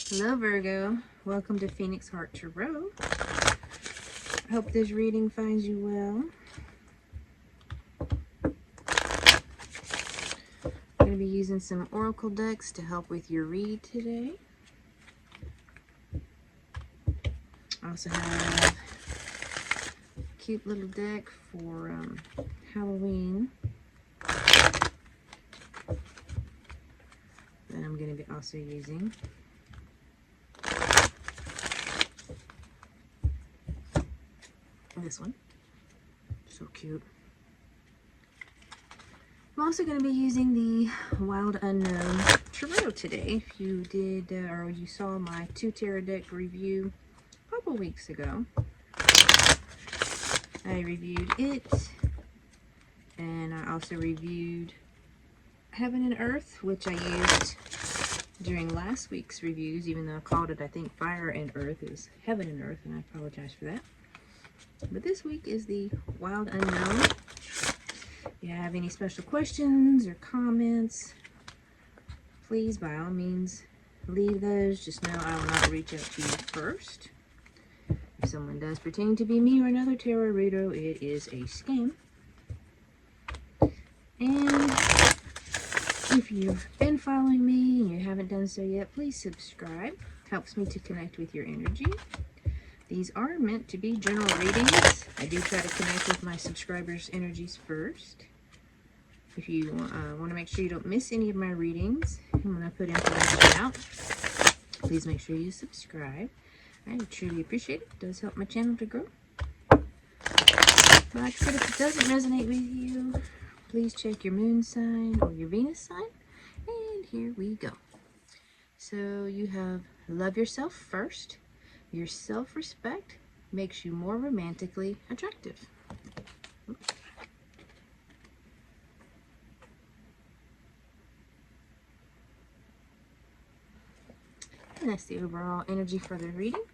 Hello Virgo, welcome to Phoenix Heart Tarot. I hope this reading finds you well. I'm going to be using some oracle decks to help with your read today. I also have a cute little deck for Halloween that I'm going to be also using. This one, so cute. I'm also going to be using the Wild Unknown Tarot today. If you did or you saw my 2 tarot deck review a couple weeks ago, I reviewed it, and I also reviewed Heaven and Earth, which I used during last week's reviews, even though I called it, I think, Fire and Earth. It was Heaven and Earth, and I apologize for that. But this week is the Wild Unknown. If you have any special questions or comments, please, by all means, leave those. Just know I will not reach out to you first. If someone does pretend to be me or another tarot reader, it is a scam. And if you've been following me and you haven't done so yet, please subscribe. Helps me to connect with your energy. These are meant to be general readings. I do try to connect with my subscribers' energies first. If you want to make sure you don't miss any of my readings, and when I put information out, please make sure you subscribe. I truly appreciate it. It does help my channel to grow. But like I said, if it doesn't resonate with you, please check your moon sign or your Venus sign. And here we go. So you have love yourself first. Your self-respect makes you more romantically attractive. And that's the overall energy for the reading.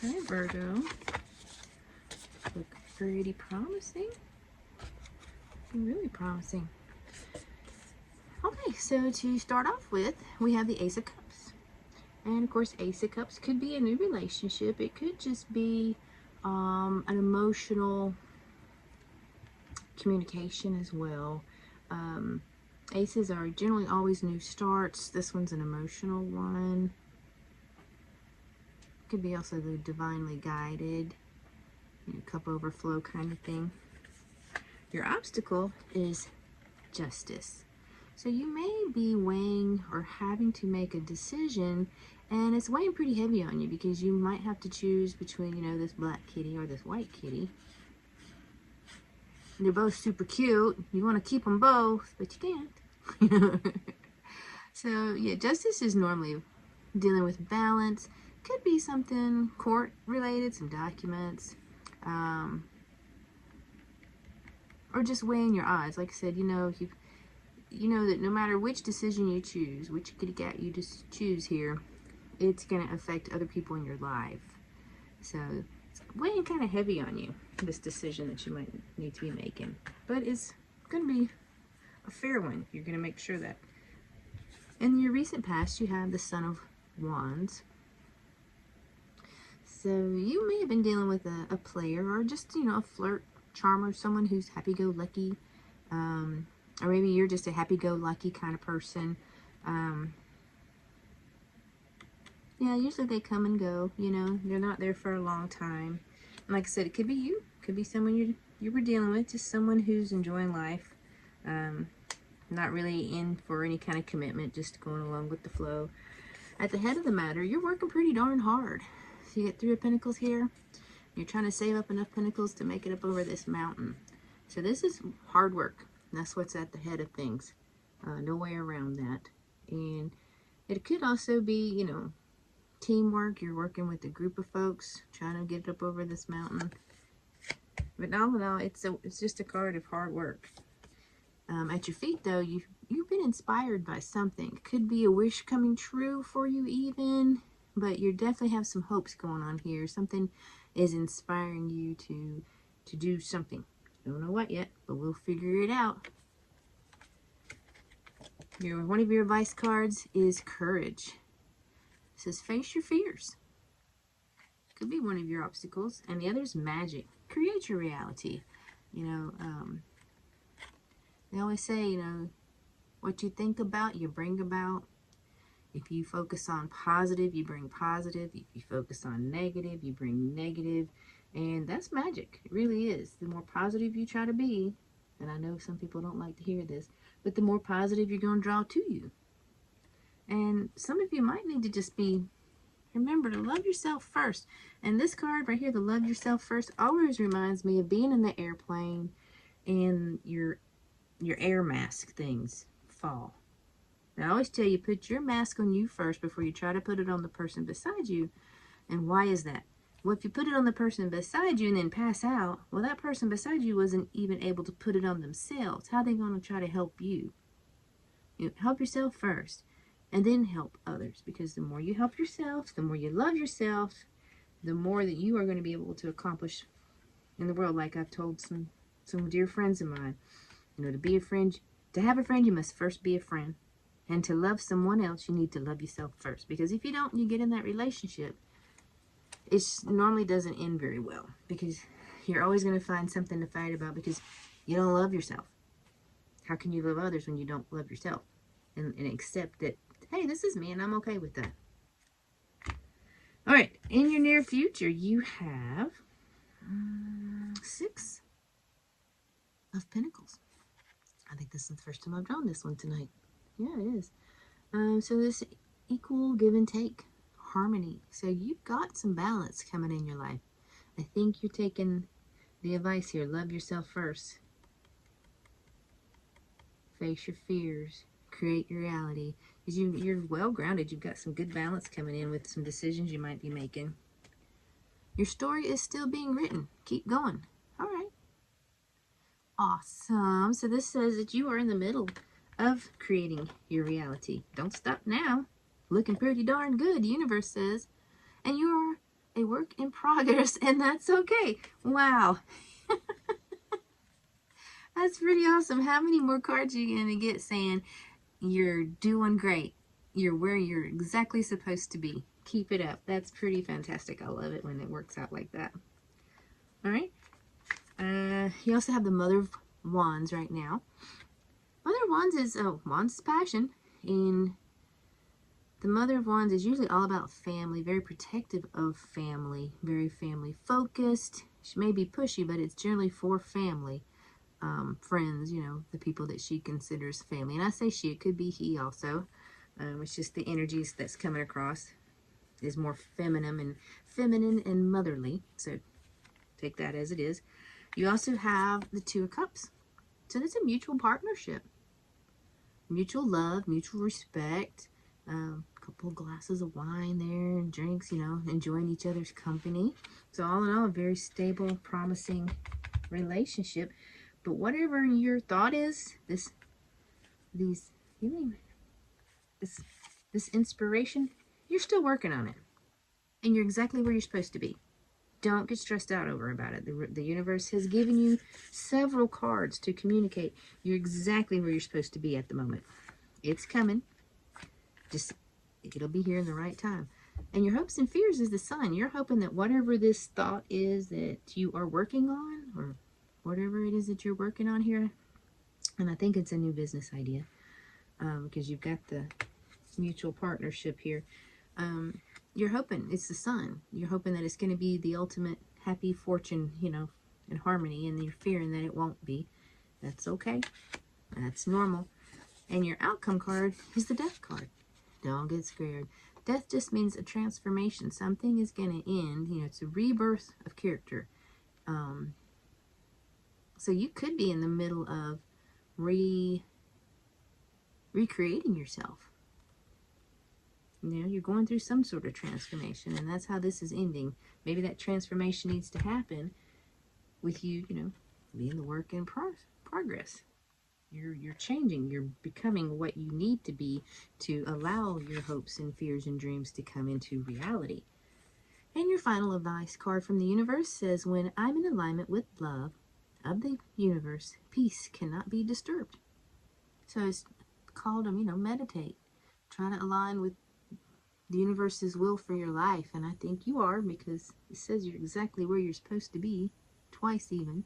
Okay, Virgo. Look pretty promising. Really promising. Okay, so to start off with, we have the Ace of Cups. And of course, Ace of Cups could be a new relationship. It could just be an emotional communication as well. Aces are generally always new starts. This one's an emotional one. Could be also the divinely guided, cup overflow kind of thing. Your obstacle is justice. So you may be weighing or having to make a decision, and it's weighing pretty heavy on you because you might have to choose between, this black kitty or this white kitty. And they're both super cute. You want to keep them both, but you can't. So yeah, justice is normally dealing with balance. Could be something court related, some documents, or just weighing your odds. Like I said, you know that no matter which decision you choose, which kitty cat you just choose here, it's going to affect other people in your life. So it's weighing kind of heavy on you, this decision that you might need to be making. But it's going to be a fair one. You're going to make sure that. In your recent past, you have the Son of Wands. So you may have been dealing with a player, or just, a flirt charmer, someone who's happy-go-lucky. Or maybe you're just a happy-go-lucky kind of person. Yeah, usually they come and go, They're not there for a long time. And like I said, it could be you. Could be someone you were dealing with, just someone who's enjoying life. Not really in for any kind of commitment, just going along with the flow. At the head of the matter, you're working pretty darn hard. So you get 3 of Pentacles here. You're trying to save up enough Pentacles to make it up over this mountain. So this is hard work. That's what's at the head of things. No way around that. And it could also be, teamwork. You're working with a group of folks, trying to get it up over this mountain. But all in all, it's just a card of hard work. At your feet, though, you've been inspired by something. Could be a wish coming true for you even, but you definitely have some hopes going on here. Something is inspiring you to do something. Don't know what yet, but we'll figure it out. One of your advice cards is courage. It says face your fears. Could be one of your obstacles, and the other is magic. Create your reality. You know, they always say, what you think about, you bring about. If you focus on positive, you bring positive. If you focus on negative, you bring negative. And that's magic. It really is. The more positive you try to be, and I know some people don't like to hear this, but the more positive you're going to draw to you. And some of you might need to just remember to love yourself first. And this card right here, the love yourself first, always reminds me of being in the airplane and your air mask things fall. I always tell you, put your mask on you first before you try to put it on the person beside you. And why is that? Well, if you put it on the person beside you and then pass out, well, that person beside you wasn't even able to put it on themselves. How are they going to try to help you? Help yourself first, and then help others. Because the more you help yourself, the more you love yourself, the more that you are going to be able to accomplish in the world. Like I've told some dear friends of mine, to be a friend, to have a friend, you must first be a friend. And to love someone else, you need to love yourself first. Because if you don't, you get in that relationship, it normally doesn't end very well. Because you're always going to find something to fight about because you don't love yourself. How can you love others when you don't love yourself? And accept that, hey, this is me and I'm okay with that. All right, in your near future, you have 6 of Pentacles. I think this is the first time I've drawn this one tonight. Yeah, it is. So this equal give and take, harmony. So you've got some balance coming in your life. I think you're taking the advice here. Love yourself first. Face your fears. Create your reality. Because you're well grounded. You've got some good balance coming in with some decisions you might be making. Your story is still being written. Keep going. All right. Awesome. So this says that you are in the middle of creating your reality. Don't stop now. Looking pretty darn good, the universe says. And you are a work in progress, and that's okay. Wow. That's pretty awesome. How many more cards are you going to get saying you're doing great? You're where you're exactly supposed to be. Keep it up. That's pretty fantastic. I love it when it works out like that. All right. You also have the Mother of Wands right now. Mother of Wands is, Wands is passion. And the Mother of Wands is usually all about family, very protective of family, very family focused. She may be pushy, but it's generally for family. Friends, the people that she considers family. And I say she, it could be he also. It's just the energies that's coming across is more feminine and motherly. So take that as it is. You also have the Two of Cups. So that's a mutual partnership. Mutual love, mutual respect. Couple of glasses of wine there and drinks, enjoying each other's company. So all in all, a very stable, promising relationship. But whatever your thought is, this inspiration, you're still working on it. And you're exactly where you're supposed to be. Don't get stressed out about it. The universe has given you several cards to communicate. You're exactly where you're supposed to be at the moment. It's coming. Just, it'll be here in the right time. And your hopes and fears is the Sun. You're hoping that whatever this thought is that you are working on, or whatever it is that you're working on here, and I think it's a new business idea, because you've got the mutual partnership here. You're hoping it's the Sun. You're hoping that it's going to be the ultimate happy fortune, and harmony, and you're fearing that it won't be. That's okay. That's normal. And your outcome card is the Death card. Don't get scared. Death just means a transformation. Something is going to end. It's a rebirth of character. So you could be in the middle of recreating yourself. You're going through some sort of transformation, and that's how this is ending. Maybe that transformation needs to happen with you, being the work in progress. You're changing. You're becoming what you need to be to allow your hopes and fears and dreams to come into reality. And your final advice card from the universe says, when I'm in alignment with love of the universe, peace cannot be disturbed. So it's called, meditate. Try to align with the universe's will for your life. And I think you are, because it says you're exactly where you're supposed to be. Twice even.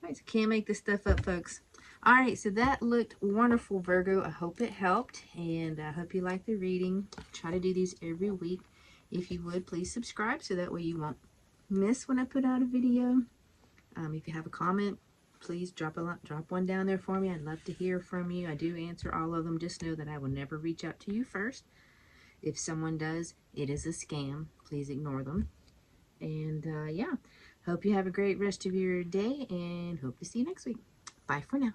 Alright, so can't make this stuff up, folks. Alright, so that looked wonderful, Virgo. I hope it helped, and I hope you liked the reading. Try to do these every week. If you would, please subscribe so that way you won't miss when I put out a video. If you have a comment, please drop one down there for me. I'd love to hear from you. I do answer all of them. Just know that I will never reach out to you first. If someone does, it is a scam. Please ignore them. And yeah, hope you have a great rest of your day, and hope to see you next week. Bye for now.